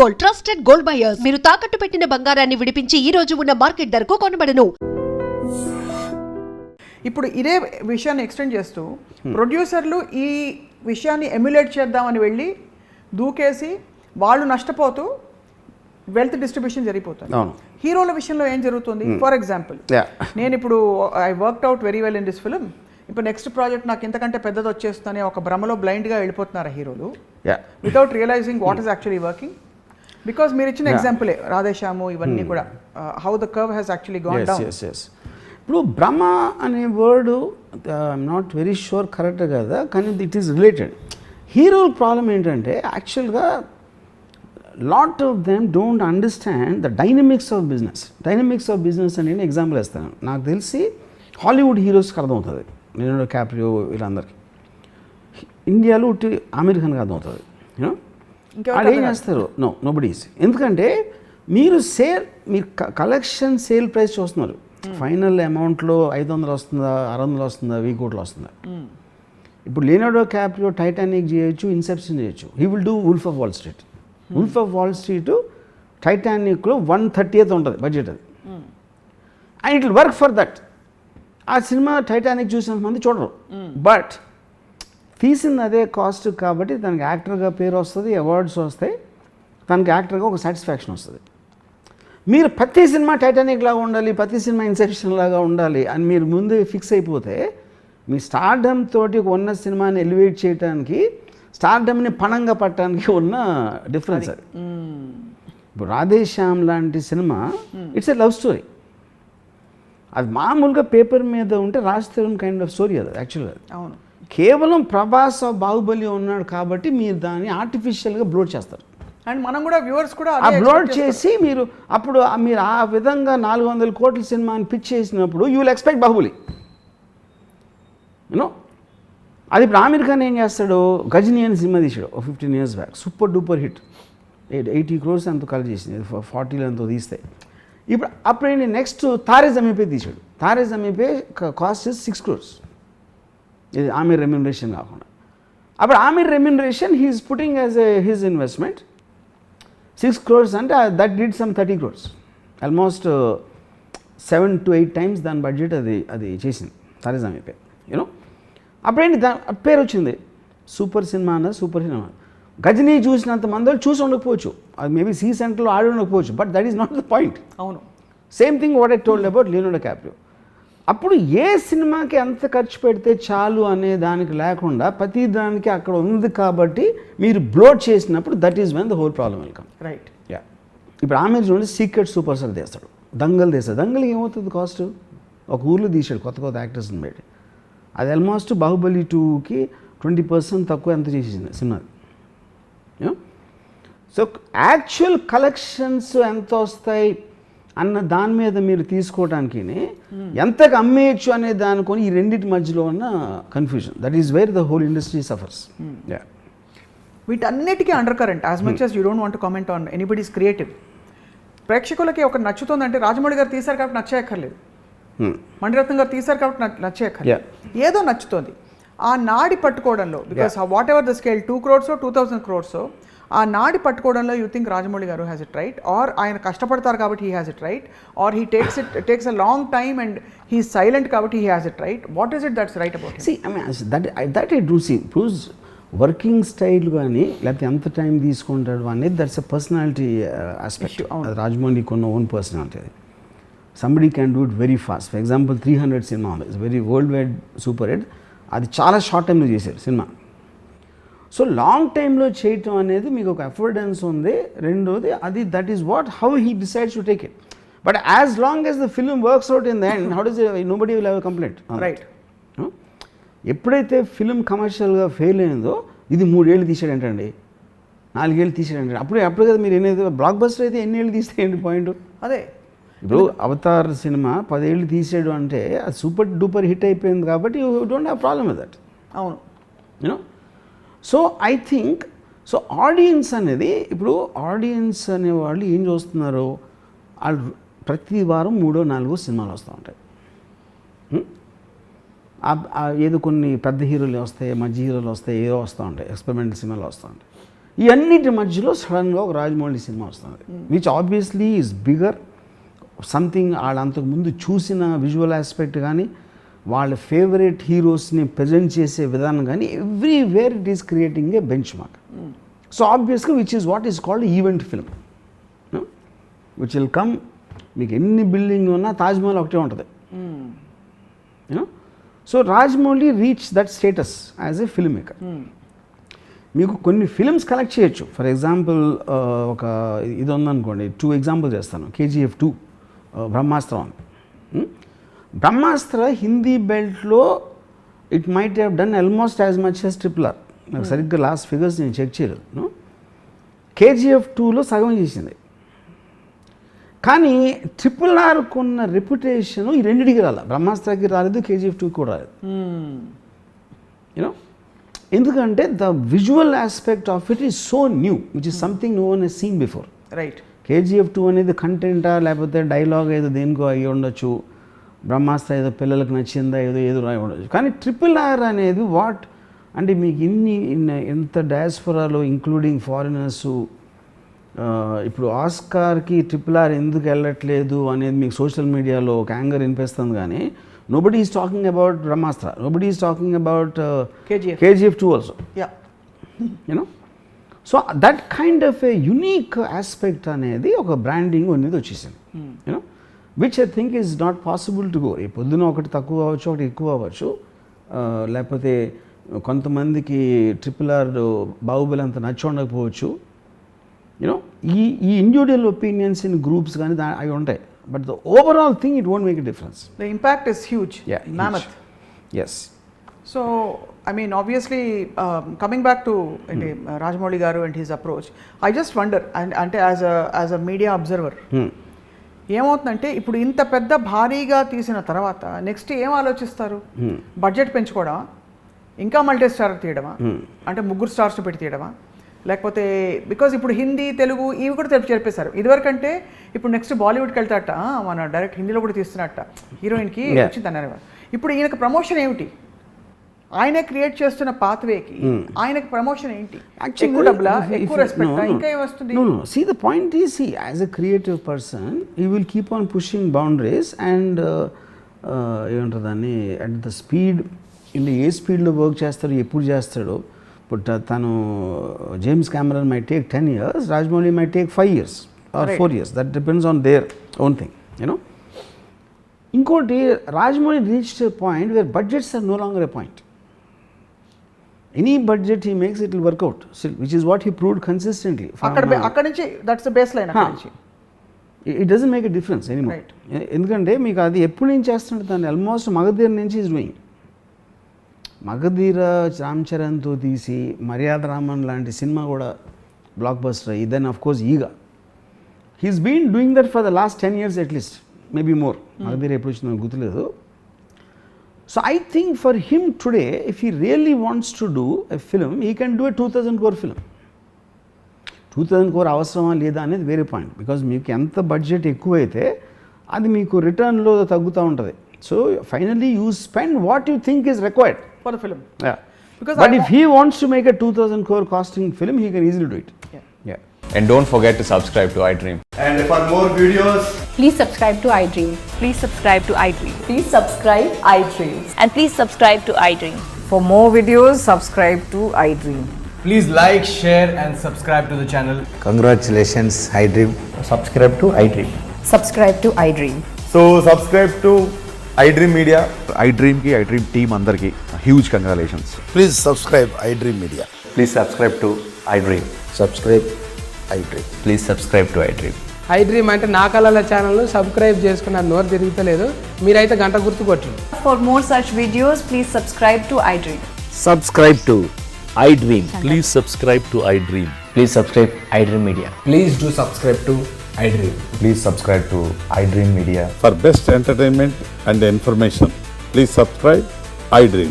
Gold, trusted gold buyers. మీరు తాకట్టు పెట్టిన బంగారాన్ని విడిపించి ఈ రోజు ఉన్న మార్కెట్ ధరకు కొనబడను. ఇప్పుడు ఇదే విషయాన్ని ఎక్స్టెండ్ చేస్తూ ప్రొడ్యూసర్లు ఈ విషయాన్ని ఎమ్యులేట్ చేద్దామని వెళ్ళి దూకేసి వాళ్ళు నష్టపోతూ వెల్త్ డిస్ట్రిబ్యూషన్ జరిగిపోతుంది. హీరోల విషయంలో ఏం జరుగుతుంది? ఫర్ ఎగ్జాంపుల్, నేను ఇప్పుడు I worked out very well in this film, ఇప్పుడు నెక్స్ట్ ప్రాజెక్ట్ నాకు ఇంతకంటే పెద్దది వచ్చేస్తుందని ఒక భ్రమలో బ్లైండ్గా వెళ్ళిపోతున్నారు హీరోలు without realizing what is actually working. Because మీరు ఇచ్చిన ఎగ్జాంపులే రాధేశ్యాము ఇవన్నీ కూడా how the curve has actually gone down. ఇప్పుడు భ్రమ అనే word I'm not very sure correct కదా, కానీ ఇట్ ఈస్ రిలేటెడ్. హీరోల ప్రాబ్లం ఏంటంటే యాక్చువల్గా lot of them don't understand the dynamics of business. Dynamics of business అని నేను ఎగ్జాంపుల్ ఇస్తాను. నాకు తెలిసి హాలీవుడ్ హీరోస్కి అర్థమవుతుంది, నేను క్యాప్రియో వీళ్ళందరికీ. ఇండియాలో ఉట్టి ఆమిర్ ఖాన్కి అర్థమవుతుంది. వాళ్ళు ఏం చేస్తారు? నోబడీస్. ఎందుకంటే మీరు కలెక్షన్ సేల్ ప్రైస్ చూస్తున్నారు. ఫైనల్ అమౌంట్లో 500 వస్తుందా, 600 వస్తుందా, 1000 కోట్లు వస్తుందా? ఇప్పుడు లియోనార్డో క్యాప్రియో టైటానిక్ చేయొచ్చు, ఇన్సెప్షన్ చేయొచ్చు. He will do Wolf of Wall Street. Wolf of Wall Street టైటానిక్లో 130th ఉంటుంది బడ్జెట్, అది. And it will work for that. ఆ సినిమా టైటానిక్ చూసినంత మంది చూడరు, బట్ తీసింది అదే కాస్ట్ కాబట్టి తనకి యాక్టర్గా పేరు వస్తుంది, అవార్డ్స్ వస్తాయి, తనకి యాక్టర్గా ఒక సాటిస్ఫాక్షన్ వస్తుంది. మీరు ప్రతి సినిమా టైటానిక్ లాగా ఉండాలి, ప్రతి సినిమా ఇన్సెప్షన్ లాగా ఉండాలి అని మీరు ముందు ఫిక్స్ అయిపోతే మీ స్టార్డమ్ తోటి ఉన్న సినిమాని ఎలివేట్ చేయడానికి, స్టార్డమ్ని పణంగా పట్టడానికి ఉన్న డిఫరెన్స్ అది. ఇప్పుడు రాధేశ్యామ్ లాంటి cinema it's a love story. అది మామూలుగా పేపర్ మీద ఉంటే రాజ్-తరుణ్ కైండ్ ఆఫ్ స్టోరీ అది యాక్చువల్గా. అవును, కేవలం ప్రభాస్ బాహుబలి ఉన్నాడు కాబట్టి మీరు దాన్ని ఆర్టిఫిషియల్గా బ్లోడ్ చేస్తారు. అండ్ మనం కూడా వ్యూవర్స్ కూడా ఆ బ్లోడ్ చేసి మీరు అప్పుడు మీరు ఆ విధంగా 400 కోట్ల సినిమాని పిచ్ చేసినప్పుడు you will expect Baahubali. You know అది ఇప్పుడు ఆమిర్ ఖాన్ ఏం చేస్తాడు? గజనీ అని సినిమా తీసాడు 15 years back, super duper hit, 80 crores ఎంతో కలెక్ట్ చేసింది, 40 ఎంతో తీస్తే. ఇప్పుడు అప్పుడేంటి నెక్స్ట్ తారే జమీన్ పే తీసాడు. తారే జమీన్ పే కాస్ట్ 6 crores, ఇది ఆమిర్ రెమ్యునరేషన్ కాకుండా. అప్పుడు Aamir remuneration he's putting as his investment 6 crores అంటే that did some 30 crores, almost 7 to 8 times దాని బడ్జెట్ అది చేసింది తారే జమీన్ పే. యూనో అప్పుడేంటి దాని పేరు వచ్చింది, సూపర్ సినిమా అన్నది సూపర్ సినిమా. గజనీ చూసినంత మంది వాళ్ళు చూసి ఉండకపోవచ్చు, అది మేబీ సి సెంటర్లో ఆడి ఉండకపోవచ్చు, but that is not the point. అవును, same thing what I told about Leonardo Caprio. అప్పుడు ఏ సినిమాకి ఎంత ఖర్చు పెడితే చాలు అనే దానికి లేకుండా ప్రతి దానికి అక్కడ ఉంది కాబట్టి మీరు బ్లోడ్ చేసినప్పుడు that is when the whole problem will come. Right. Yeah, ఇప్పుడు ఆమె చూడండి, సీక్రెట్ సూపర్ స్టార్ తీస్తాడు, దంగల్ తీస్తాడు. దంగల్కి ఏమవుతుంది కాస్ట్? ఒక ఊర్లో తీసాడు కొత్త కొత్త యాక్టర్స్ని పెట్టి. అది ఆల్మోస్ట్ బాహుబలి 2కి 20% తక్కువ ఎంత చేసింది సినిమా. సో యాక్చువల్ కలెక్షన్స్ ఎంత వస్తాయి అన్న దాని మీద మీరు తీసుకోవడానికి ఎంతకు అమ్మేయచ్చు అనే దానికొని ఈ రెండింటి మధ్యలో ఉన్న confusion, that is where the whole industry suffers. వీటన్నిటికీ undercurrent, as much as you don't want to comment on anybody's creative. ప్రేక్షకులకి ఒక నచ్చుతుందంటే రాజమౌళి గారు తీశారు కాబట్టి నచ్చేయక్కర్లేదు, మణిరత్నం గారు తీశారు కాబట్టి నచ్చేయక్కర్లేదు, ఏదో నచ్చుతుంది. ఆ నాడి పట్టుకోవడంలో, because whatever the scale 2 crores 2000 crores, ఆ నాడి పట్టుకోవడంలో యూ థింక్ రాజమౌళి గారు హ్యాస్ ఇట్ రైట్, ఆర్ ఆయన కష్టపడతారు కాబట్టి he has it right, or he takes a long time and he silent కాబట్టి he has it right? What is it that's right about him? See I mean that I do see proves working style కానీ, లేకపోతే ఎంత time తీసుకుంటాడు అనేది that's a personality aspect. Rajamouli కొన్న own personality అది. Somebody can do it very fast. For example 300 సినిమా ఉంది, it's very worldwide super hit. అది చాలా షార్ట్ టైంలో చేశారు సినిమా. సో లాంగ్ టైంలో చేయటం అనేది మీకు ఒక అఫోర్డెన్స్ ఉంది. రెండోది అది that is what how he decides to take it. But as long as the film works out in the end, how does nobody will have a complaint. Right. ఎప్పుడైతే film కమర్షియల్గా ఫెయిల్ అయిందో, ఇది 3 ఏళ్ళు తీసాడంటండి, 4 ఏళ్ళు తీసాడంటే, అప్పుడు కదా మీరు ఏదైతే బ్లాక్ బస్టర్ అయితే ఎన్ని ఏళ్ళు తీస్తే ఏంటి పాయింట్? అదే ఇప్పుడు అవతార్ సినిమా 10 ఏళ్ళు తీసాడు అంటే అది సూపర్ డూపర్ హిట్ అయిపోయింది కాబట్టి you don't have problem with that. అవును, you know. So I think so audience అనేది, ఇప్పుడు ఆడియన్స్ అనేవాళ్ళు ఏం చూస్తున్నారు, వాళ్ళు ప్రతి వారం 3-4 సినిమాలు వస్తూ ఉంటాయి. ఏదో కొన్ని పెద్ద హీరోలు వస్తాయి, మధ్య హీరోలు వస్తాయి, ఏదో వస్తూ ఉంటాయి, ఎక్స్పెరిమెంటల్ సినిమాలు వస్తూ ఉంటాయి. ఈ అన్నిటి మధ్యలో సడన్గా ఒక రాజమౌళి సినిమా వస్తుంది which obviously is bigger something వాళ్ళు అంతకుముందు చూసిన విజువల్ ఆస్పెక్ట్ కానీ వాళ్ళ ఫేవరెట్ హీరోస్ని ప్రజెంట్ చేసే విధానం కానీ everywhere it is creating a benchmark. So ఆబ్వియస్గా which is what is called event film which will come. మీకు ఎన్ని బిల్డింగ్లు ఉన్నా తాజ్మహల్ ఒకటే ఉంటుంది. You know so Rajamouli reach that status as a film maker. మీకు కొన్ని ఫిల్మ్స్ కలెక్ట్ చేయొచ్చు. ఫర్ ఎగ్జాంపుల్ ఒక ఇది ఉందనుకోండి, 2 ఎగ్జాంపుల్ చేస్తాను. KGF 2 బ్రహ్మాస్త్రం అని. బ్రహ్మాస్త్ర హిందీ బెల్ట్లో it might have done almost as much as RRR. నాకు సరిగ్గా లాస్ట్ ఫిగర్స్ నేను చెక్ చేయలేదు. KGF 2లో సగం చేసింది. కానీ RRRకు ఉన్న రెప్యుటేషన్ ఈ రెండింటికి రాలేదు. బ్రహ్మాస్త్రకి రాలేదు, KGF 2 కూడా రాలేదు. యూనో ఎందుకంటే the visual aspect of it is so new which is something no one he's seen before. Right. KGF 2 అనేది కంటెంటా లేకపోతే డైలాగ్ ఏదో దేనికో అయ్యి ఉండొచ్చు, బ్రహ్మాస్త్ర ఏదో పిల్లలకు నచ్చిందా ఏదో రాయి ఉండొచ్చు. కానీ RRR అనేది వాట్ అంటే మీకు ఎంత డయాస్ఫోరాలో ఇంక్లూడింగ్ ఫారినర్స్ ఇప్పుడు ఆస్కార్కి RRR ఎందుకు వెళ్ళట్లేదు అనేది మీకు సోషల్ మీడియాలో ఒక యాంగర్ వినిపిస్తుంది. కానీ nobody is talking about Brahmastra, nobody is talking about KGF 2 also. Yeah. You know, so that kind of a unique aspect అనేది ఒక బ్రాండింగ్ అనేది వచ్చేసింది. You know which I think is not possible to go. ఈ పొద్దున ఒకటి తక్కువ అవ్వచ్చు, ఒకటి ఎక్కువ అవ్వచ్చు, లేకపోతే కొంతమందికి RRR బాహుబలి అంత నచ్చి ఉండకపోవచ్చు. యూనో ఈ ఇండివిజువల్ ఒపీనియన్స్ ఇన్ గ్రూప్స్ కానీ అవి ఉంటాయి. But the overall thing, it won't make a difference. The impact is huge. Yeah, mammoth. Huge. Yes. So, I mean, obviously, coming back to Rajamouli garu and his approach, I just wonder, and as a media observer, ఏమవుతుందంటే ఇప్పుడు ఇంత పెద్ద భారీగా తీసిన తర్వాత next ఏం ఆలోచిస్తారు? Budget పెంచుకోవడమా, ఇంకా మల్టీ స్టార్ తీయడమా, అంటే 3 స్టార్స్ పెట్టి తీయడమా, లేకపోతే బికాజ్ ఇప్పుడు హిందీ తెలుగు ఇవి కూడా చెప్పేశారు. ఇదివరకంటే ఇప్పుడు నెక్స్ట్ బాలీవుడ్కి వెళ్తాట, మన డైరెక్ట్ హిందీలో కూడా తీస్తున్నట్ట హీరోయిన్కి వచ్చింది అన్నారు. ఇప్పుడు ఈయనకు ప్రమోషన్ ఏమిటి? ఆయనే క్రియేట్ చేస్తున్న పాత్వేకి ఆయనకు ప్రమోషన్ ఏంటి? ఎక్కువ డబ్బులా, ఎక్కువ రెస్పెక్ట్, ఇంకా ఏమొస్తుంది? See, the point is, as a creative person, he will keep on pushing boundaries and ఏమంటారు దాన్ని, అట్ ద స్పీడ్, ఏ స్పీడ్లో వర్క్ చేస్తాడు, ఎప్పుడు చేస్తాడో. But tanu James Cameron might take 10 years, Rajamouli might take 5 years or 4 years. That depends on their own thing, you know. Inkoti, Rajamouli reached a point where budgets are no longer a point. Any budget he makes, it will work out, which is what he proved consistently. Akkada nunchi, that's the baseline. It doesn't make a difference anymore. Endukante meeku adi eppudu nunchi chestunadu tanu almost Magadhir nunchi is doing. Magadheera Ram చరణ్తో తీసి మర్యాద రామన్ లాంటి సినిమా కూడా blockbuster అయ్యి, then of course Eega. He's been doing that for the last 10 years at least, maybe more. Magadheera ఎప్పుడు వచ్చిందో గుర్తులేదు. So I think for him today, if he really wants to do a film, he can do a 2000 crore film. 2000 crore అవసరమా లేదా అనేది వేరే point. Because మీకు ఎంత budget ఎక్కువైతే అది మీకు రిటర్న్లో తగ్గుతూ ఉంటుంది. So finally you spend what you think is required for the film. Yeah. Because but if he wants to make a 2000 crore costing film, he can easily do it. Yeah. And don't forget to subscribe to iDream. And for more videos, please subscribe to iDream. Please subscribe to iDream. Please subscribe iDream. And please subscribe to iDream. For more videos, subscribe to iDream. please like, share and subscribe to the channel. Congratulations, iDream. Subscribe to iDream. Subscribe to iDream. So subscribe to iDream Media. iDream ki iDream team andarki huge congratulations. Please subscribe iDream Media. Please subscribe to iDream. Subscribe iDream. Please subscribe to iDream. iDream అంటే నా కళల channel subscribe చేసుకున్న నోరు తిరుగుతలేదు, మీరైతే గంట గుర్తు కొట్టండి. For more such videos, please subscribe to iDream. Subscribe to iDream. Please subscribe to iDream. Please subscribe iDream Media. Please do subscribe to iDream. Please subscribe to iDream Media. For best entertainment and information, please subscribe iDream.